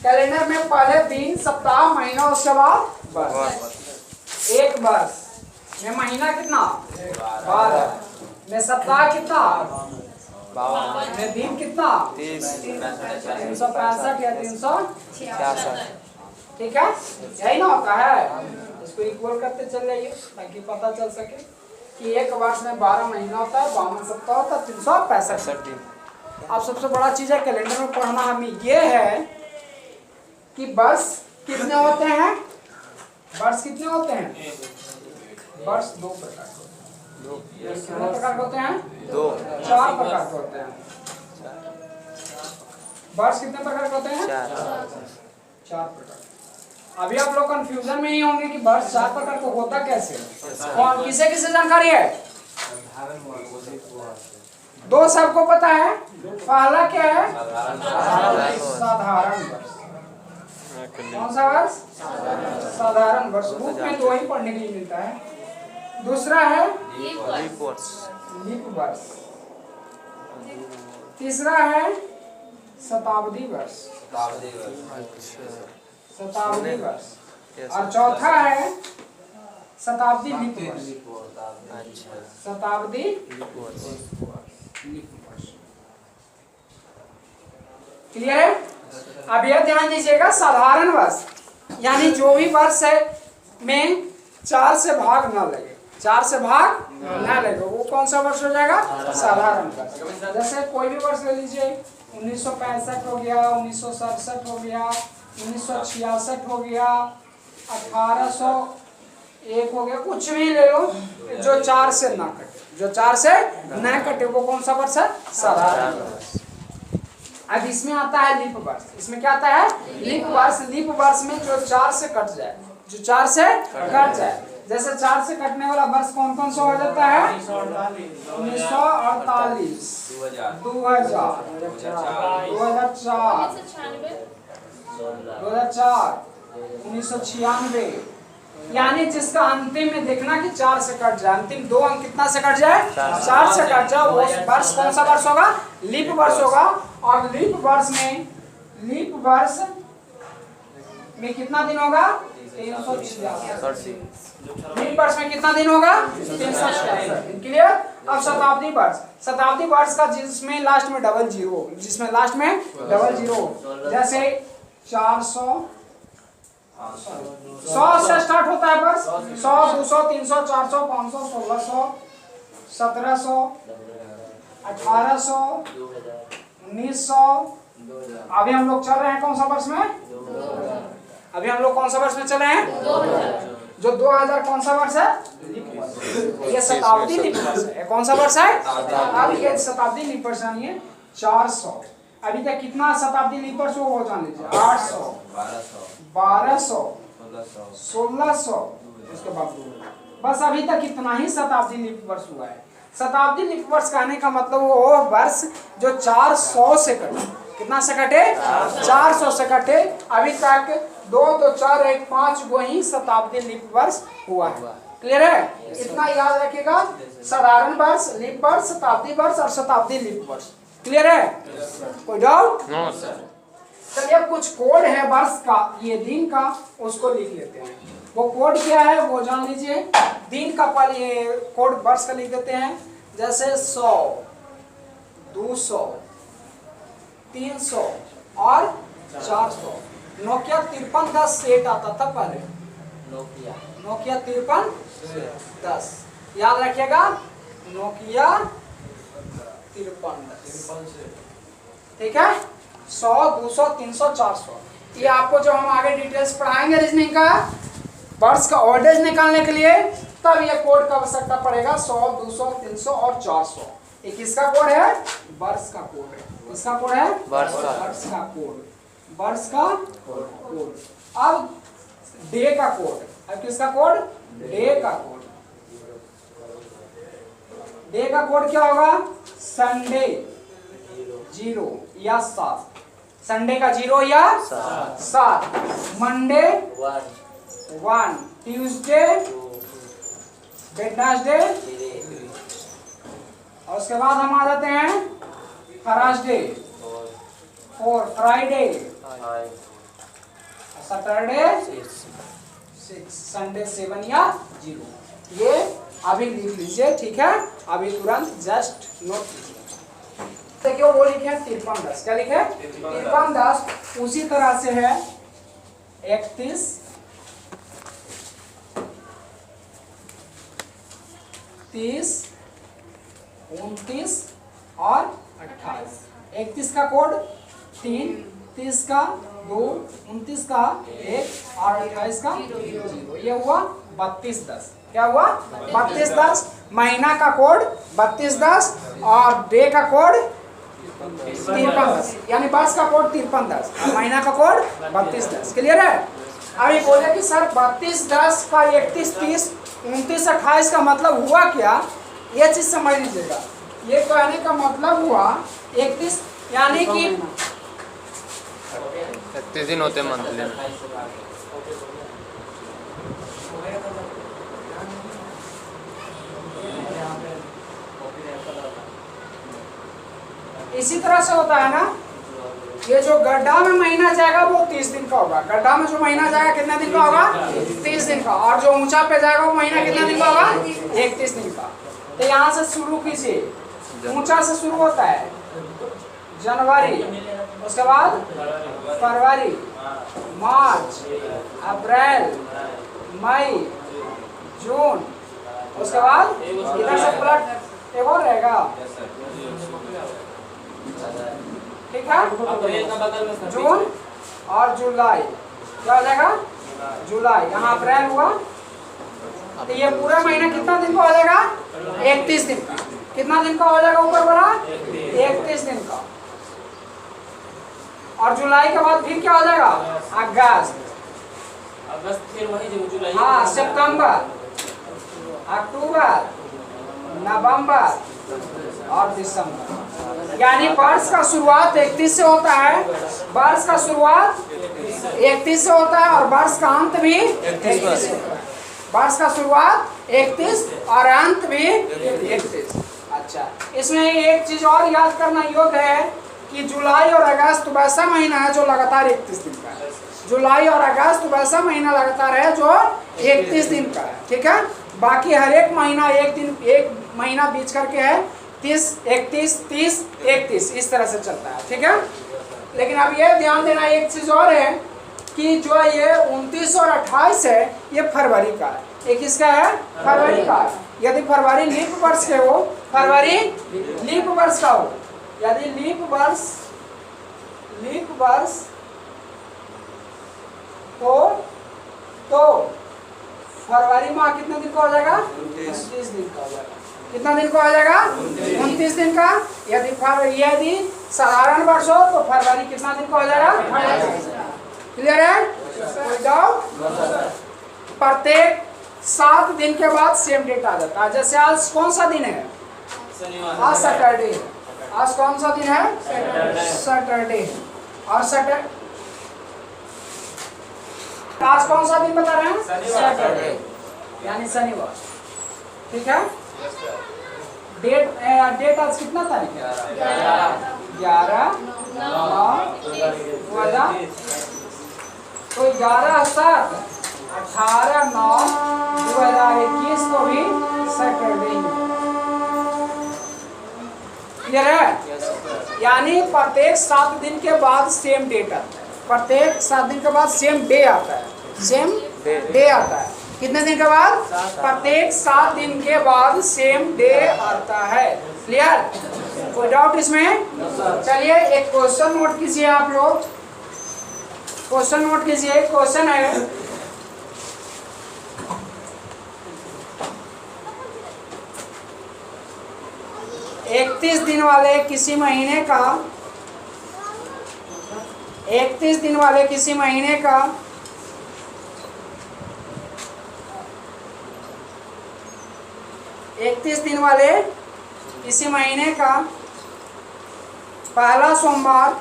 Calendar में पहले दिन, सप्ताह, महीना, उसके बाद वर्ष। एक वर्ष में महीना कितना? 12। में सप्ताह कितना? 52। में दिन कितना? 365 या 366। ठीक है, यही ना होता है। इसको इक्वल करते चल जाइए ताकि पता चल सके कि एक वर्ष में 12 महीना होता है, 52 सप्ताह होता है, 365 दिन। अब सबसे बड़ा चीज है कैलेंडर में पढ़ना हमें ये है कि वर्ष कितने होते हैं? वर्ष कितने होते हैं? वर्ष 2 प्रकार के होते हैं। कितने प्रकार के होते हैं? 2। 4 प्रकार के होते हैं। वर्ष कितने प्रकार के होते हैं? 4 प्रकार। अभी आप लोग कंफ्यूजन में ही होंगे कि वर्ष 4 प्रकार का होता कैसे। कौन किसे किसे जानकारी है? 2 सबको पता है। पहला क्या है? साधारण वर्ष। कौन सा वर्ष? साधारण वर्ष। बुक में 2 ही पढ़ने के लिए मिलता है। दूसरा है लीप वर्ष। तीसरा है शताब्दी वर्ष। शताब्दी वर्ष। और चौथा है शताब्दी लीप वर्ष। शताब्दी लीप वर्ष। क्लियर है? अब यह ध्यान दीजिएगा, साधारण वर्ष यानी जो भी वर्ष है में 4 से भाग ना लगे, 4 से भाग ना लगे, वो कौन सा वर्ष हो जाएगा? साधारण वर्ष। जैसे कोई भी वर्ष ले लीजिए, 1965 हो गया, 1967 हो गया, 1966 हो गया, 1801 हो गया, कुछ भी ले लो जो 4 से ना कटे, जो 4 से ना कटे वो कौन सा वर्ष है? साधारण वर्ष। अब इसमें आता है लीप वर्ष। इसमें क्या आता है? लीप वर्ष। लीप वर्ष में जो 4 से कट जाए, जो 4 से कट जाए, जैसे 4 से कटने वाला वर्ष कौन कौन सा हो जाता है? 1948, 2000, 2004, 1996। यानी जिसका अंतिम में देखना कि 4 से कट जाए, अंतिम 2 अंक कितना से कट जाए? 4 से कट जाए, वो वर्ष कौन सा वर्ष होगा? लीप वर्ष होगा। और लीप वर्ष में कितना दिन होगा? 386। लीप वर्ष में कितना दिन होगा? 366। क्लियर? अब शताब्दी वर्ष। शताब्दी वर्ष का जिसमें लास्ट में डबल जीरो, जिसमें लास्ट में डबल जीरो, जैसे 400, 100 से स्टार्ट होता है वर्ष। 100, 200, 300, 400, 500, 1600, 1700, 1800, 1900। अभी हम लोग चल रहे हैं कौन सा वर्ष में? अभी हम लोग कौन सा वर्ष में चले हैं? 2000। जो 2000 कौन सा वर्ष है? ये शताब्दी लीप वर्ष है। कौन सा वर्ष है? अब ये शताब्दी लीप वर्ष यानी 400। अभी तक कितना शताब्दी लीप वर्ष वो जान लीजिए? 800, 1200, 1600, उसके बाद बस अभी तक इतना ही शताब्दी लीप वर्ष हुआ है। शताब्दी लीप वर्ष कहने का मतलब वो वर्ष जो 400 से कटे। कितना से कटे? 400 से कटे। अभी तक 2, 2, 4, 1, 5 वो ही शताब्दी लीप वर्ष हुआ है। क्लियर है? इतना याद रखिएगा, साधारण वर्ष, लीप वर्ष, शताब्दी वर्ष और शताब्दी लीप वर्ष। क्लियर है? कोई डाउट? No sir. चलिए कुछ कोड है वर्ष का, ये दिन का, उसको लिख लेते हैं। वो कोड क्या है वो जान लीजिए। दिन का पहले कोड वर्ष का लिख देते हैं, जैसे 100, 200, 300 और 400। नोकिया 53 का सेट आता था पहले, नोकिया 5310। याद रखिएगा, नोकिया 5310। ठीक है? 100, 200, 300, 400। ये आपको जो हम आगे डिटेल्स पढ़ाएंगे रीजनिंग का, वर्ष का ऑर्डर निकालने के लिए, तब ये कोड का आवश्यकता पड़ेगा। 100, 200, 300 और 400। ये किसका कोड है? वर्ष का कोड है। किसका कोड है? वर्ष का कोड। वर्ष का कोड। अब डे का कोड। अब किसका कोड? डे का कोड। डे का कोड क्या होगा? संडे 0 या 7। संडे का 0 या 7। मंडे 1, ट्यूसडे, वेडनेसडे, और उसके बाद हम आ जाते हैं थर्सडे, 4, फ्राइडे, सैटरडे 6, संडे 7 या 0, ये अभी लिख लीजिए, ठीक है। अभी तुरंत जस्ट नोट कीजिए। देखिए वो लिखे 5310, क्या लिखे 5310। उसी तरह से है 31, 30, 29 और 28। 31 का कोड 3, 30 का 2, 29 का 1 और 28 का 0। ये हुआ 3210। क्या हुआ 3210। महीना का कोड 3210 और डे का कोड 5310, यानी वर्ष का कोड 5310, महीना का कोड 3210। क्लियर है। अभी बोले कि सर 3210 का 31, 30, 29, 28 का मतलब हुआ क्या, ये चीज समझ लीजिएगा। ये कहने का मतलब हुआ 31 यानी कि 31 दिन होते मंथली। इसी तरह से होता है ना, ये जो गड्ढा में महीना जाएगा वो 30 दिन का होगा। गड्ढा में जो महीना जाएगा कितना दिन का होगा 30 दिन का, और जो ऊंचा पे जाएगा वो महीना कितना दिन का होगा 31 दिन का। तो यहाँ से शुरू कीजिए, ऊंचा से शुरू होता है जनवरी, उसके बाद फरवरी, मार्च, अप्रैल, मई, जून, उसके बाद इधर से प्लट एक और रहेगा, ठीक है, जून और जुलाई। क्या हो जाएगा जुलाई, यहाँ अप्रैल हुआ, तो ये पूरा महीना कितना दिन का हो जाएगा 31 दिन का। कितना दिन का हो जाएगा ऊपर बोला 31 दिन का। और जुलाई के बाद फिर क्या हो जाएगा अगस्त, फिर वही जुलाई, हाँ सितंबर, अक्टूबर, नवंबर और दिसंबर। यानी वर्ष का शुरुआत 31 से होता है, वर्ष का शुरुआत 31 से होता है और वर्ष का अंत भी 31 से होता है। वर्ष का शुरुआत 31 और अंत भी 31। अच्छा, इसमें एक चीज और याद करना योग्य है कि जुलाई और अगस्त वैसा महीना है जो लगातार 31 दिन का है। जुलाई और अगस्त वैसा महीना लगातार है जो 31 दिन का है, ठीक है। बाकी हर एक महीना एक महीना बीच करके है 30, 31, 30, 31, इस तरह से चलता है, ठीक है। लेकिन अब ये ध्यान देना एक चीज और है कि जो ये 29 और 28 है ये फरवरी का है। एक किसका है फरवरी का है। यदि फरवरी लीप वर्ष के हो, फरवरी लीप वर्ष का हो, यदि लीप वर्ष तो फरवरी माह कितने दिन का हो जाएगा 29 दिन का हो जाएगा। कितना दिन का हो जाएगा 29 दिन का। यदि साधारण वर्ष हो तो फरवरी कितना दिन का हो जाएगा। क्लियर है, कोई डाउट। प्रत्येक 7 दिन के बाद सेम डेट आ जाता है। जैसे आज कौन सा दिन है, आज सैटरडे है। आज कौन सा दिन है सैटरडे है। और सैटरडे आज कौन सा दिन बता रहे हैं सैटरडे, यानी शनिवार, ठीक है। डेट आज कितना तारीख है 11/9/2000। तो 11/7/18/9/2021 को भी सैटरडे ही। क्लियर है, यानी प्रत्येक 7 दिन के बाद सेम डेट आता है। प्रत्येक 7 दिन के बाद सेम डे आता है, सेम डे आता है। कितने दिन के बाद प्रत्येक 7 दिन के बाद सेम डे आता है। क्लियर, कोई डाउट इसमें। चलिए एक क्वेश्चन नोट कीजिए आप लोग, क्वेश्चन नोट कीजिए। क्वेश्चन है इकतीस दिन वाले किसी महीने का 31 दिन वाले किसी महीने का 31 दिन वाले किसी महीने का पहला सोमवार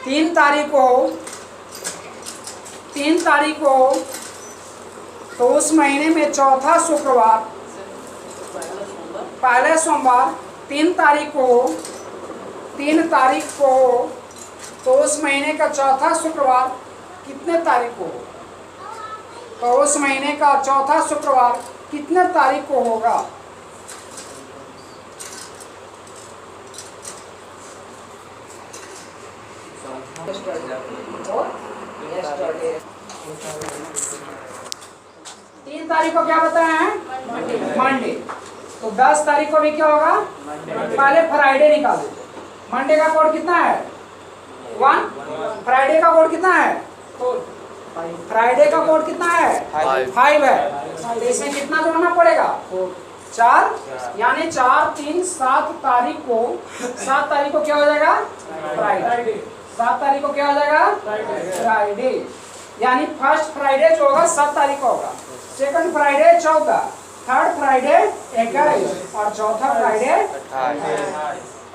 3 तारीख को तो उस महीने में चौथा शुक्रवार, पहले सोमवार 3 तारीख को तो उस महीने का चौथा शुक्रवार कितने तारीख को होगा? तो उस महीने का चौथा शुक्रवार कितने तारीख को होगा? तीन तारीख को क्या बताया है? मंडे। तो 10 तारीख को भी क्या होगा? पहले फ्राइडे निकालो। मंडे का कोड कितना है? 1। फ्राइडे का कोड कितना है? फ्राइडे का कोड कितना है? 5 है। तो इसमें कितना जोड़ना पड़ेगा? 4। यानी 4, 3, 7 तारीख को, 7 तारीख को क्या हो जाएगा? फ्राइडे। 7 तारीख को क्या हो जाएगा? फ्राइडे। यानी फर्स्ट फ्राइडे जो होगा 7 तारीख को होगा, सेकंड फ्राइडे 14, थर्ड फ्राइडे 21 और चौथा फ्राइडे 28।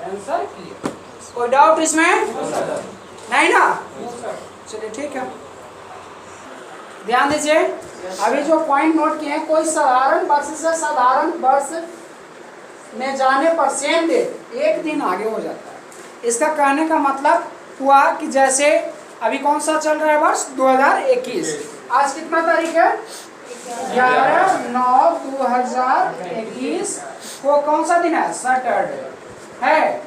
Answer clear? कोई डाउट इसमें? नहीं ना? चलिए ठीक है, ध्यान दीजिए। अभी जो पॉइंट नोट किए हैं, कोई साधारण वर्ष से साधारण वर्ष में जाने पर सेम डेट एक दिन आगे हो जाता है। इसका कहने का मतलब हुआ कि जैसे अभी कौन सा चल रहा है वर्ष? 2021। आज कितना तारीख है? 11/9/2021 को कौन सा दिन है? सैटरडे है।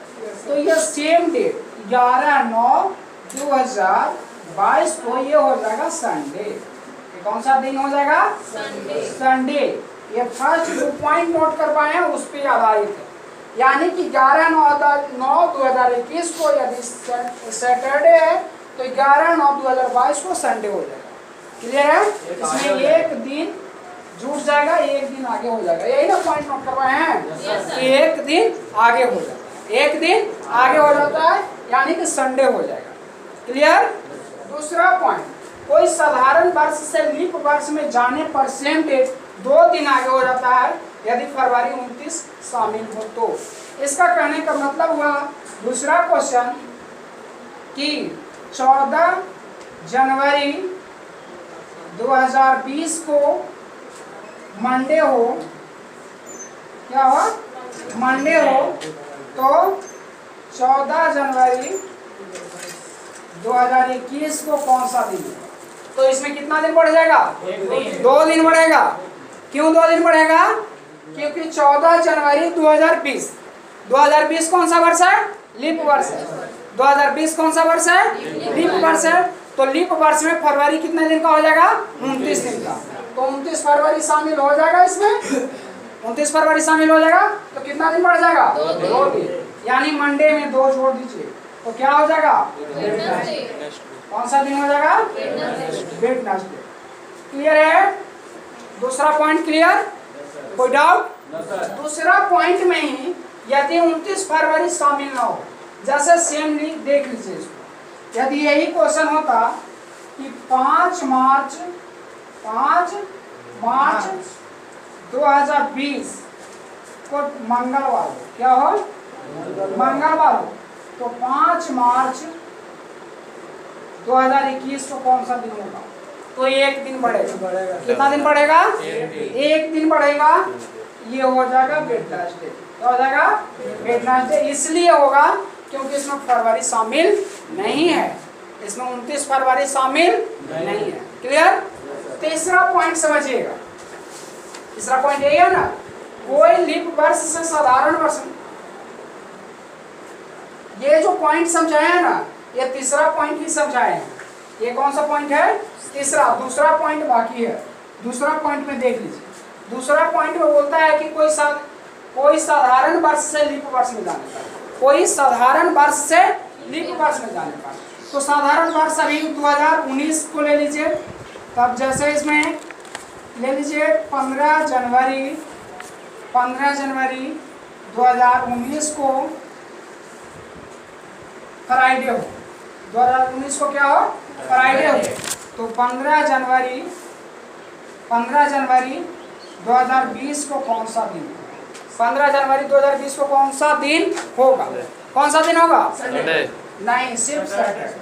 तो ये सेम डेट 11/9/2022 को ये हो जाएगा संडे। ये कौन सा दिन हो जाएगा? संडे। ये फर्स्ट जो पॉइंट नोट कर पाए हैं उस पर आधारित है। यानी कि 11/9/2021 को यदि सैटरडे है तो 11/9/2022 को संडे हो जाएगा। क्लियर है? इसमें एक दिन जुड़ जाएगा, एक दिन आगे हो जाएगा। यही ना पॉइंट नोट करवाए हैं कि एक दिन आगे हो जाएगा, एक दिन आगे हो जाता है, यानी कि संडे हो जाएगा। क्लियर? दूसरा पॉइंट, कोई साधारण वर्ष से लीप वर्ष में जाने पर सेम डेट 2 दिन आगे हो जाता है यदि फरवरी 29 शामिल हो तो। इसका कहने का मतलब हुआ, दूसरा क्वेश्चन, कि 14 जनवरी 2020 को मंडे हो, क्या हो? मंडे हो, तो 14 जनवरी 2021 को कौन सा दिन है? तो इसमें कितना दिन बढ़ जाएगा? 2 दिन बढ़ेगा। क्यों 2 दिन बढ़ेगा? क्योंकि 14 जनवरी 2020, 2020 कौन सा वर्ष है? लीप वर्ष है। 2020 कौन सा वर्ष है? लीप वर्ष है। तो लीप वर्ष में फरवरी कितने दिन का हो जाएगा? 29 दिन का। तो 29 फरवरी शामिल हो जाएगा इसमें। 29 फरवरी शामिल हो जाएगा तो कितना दिन बढ़ जाएगा? 2 दिन। यानी मंडे में 2 जोड़ दीजिए तो क्या हो जाएगा? कौन सा दिन हो जाएगा? वेडनेसडे। क्लियर है? दूसरा पॉइंट क्लियर? कोई डाउट? दूसरा पॉइंट में ही यदि 29 फरवरी शामिल ना हो, जैसे सेम देख लीजिए इसको। यदि यही क्वेश्चन होता कि 5 मार्च 2020 को मंगलवार हो, क्या हो? मंगलवार हो, तो 5 मार्च 2021 को कौन सा दिन होगा? तो एक दिन बढ़ेगा। कितना दिन बढ़ेगा? एक दिन बढ़ेगा। ये हो जाएगा वेडनेसडे। क्या हो जाएगा? वेडनेसडे। इसलिए होगा क्योंकि इसमें फरवरी शामिल नहीं है, इसमें 29 फरवरी शामिल नहीं है। क्लियर? तीसरा पॉइंट समझिएगा। तीसरा पॉइंट यही है ना, कोई लीप वर्ष से साधारण वर्ष, ये जो पॉइंट समझाए हैं ना, ये तीसरा पॉइंट ही समझाए हैं। ये कौन सा पॉइंट है? तीसरा। दूसरा पॉइंट बाकी है। दूसरा पॉइंट में देख लीजिए। दूसरा पॉइंट में बोलता है कि कोई साधारण वर्ष से लीप वर्ष में जाने पर, कोई साधारण वर्ष से लीप वर्ष में जाने पर। तो साधारण वर्ष अभी 2019 को ले लीजिए। तब जैसे इसमें ले लीजिए 15 जनवरी 2019 को फ्राइडे हो। 2019 को क्या हो? फ्राइडे हो। तो 15 जनवरी 2020 को कौन सा दिन? 15 जनवरी 2020 को कौन सा दिन होगा? कौन सा दिन होगा? संडे। नहीं, सिर्फ सैटरडे।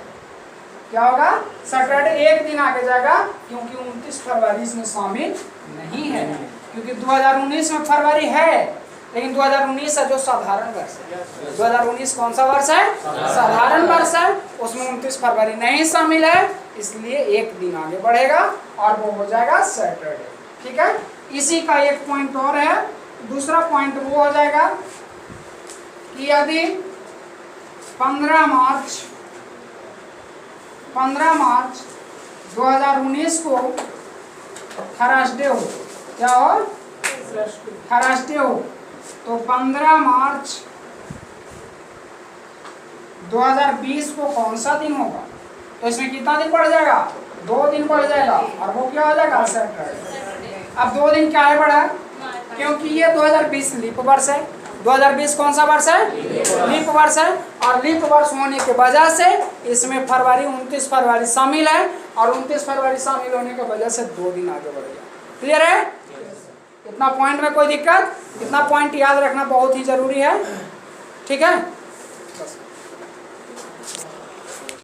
क्या होगा? सैटरडे। एक दिन आगे जाएगा क्योंकि 29 फरवरी इसमें शामिल नहीं है, क्योंकि 2019 में फरवरी है, लेकिन 2019 है जो साधारण वर्ष है। 2019 कौन सा वर्ष है? साधारण वर्ष है। उसमें 29 फरवरी नहीं शामिल है, इसलिए एक दिन आगे बढ़ेगा और वो हो जाएगा सैटरडे। ठीक है, इसी का एक पॉइंट और है। दूसरा पॉइंट वो हो जाएगा कि यदि 15 मार्च 2019 को थर्सडे हो, क्या हो, थर्सडे हो, तो 15 मार्च 2020 को कौन सा दिन होगा? तो इसमें कितना दिन बढ़ जाएगा? 2 दिन बढ़ जाएगा और वो क्या हो जाएगा? सैटरडे। अब 2 दिन क्या है बढ़ा? क्योंकि ये 2020 लीप वर्ष है। 2020 कौन सा वर्ष है? लीप वर्ष है, और लीप वर्ष होने की वजह से इसमें फरवरी 29 फरवरी शामिल है, और 29 फरवरी शामिल होने की वजह से 2 दिन आगे बढ़ गया। क्लियर है? इतना पॉइंट में कोई दिक्कत? इतना पॉइंट याद रखना बहुत ही जरूरी है। ठीक है।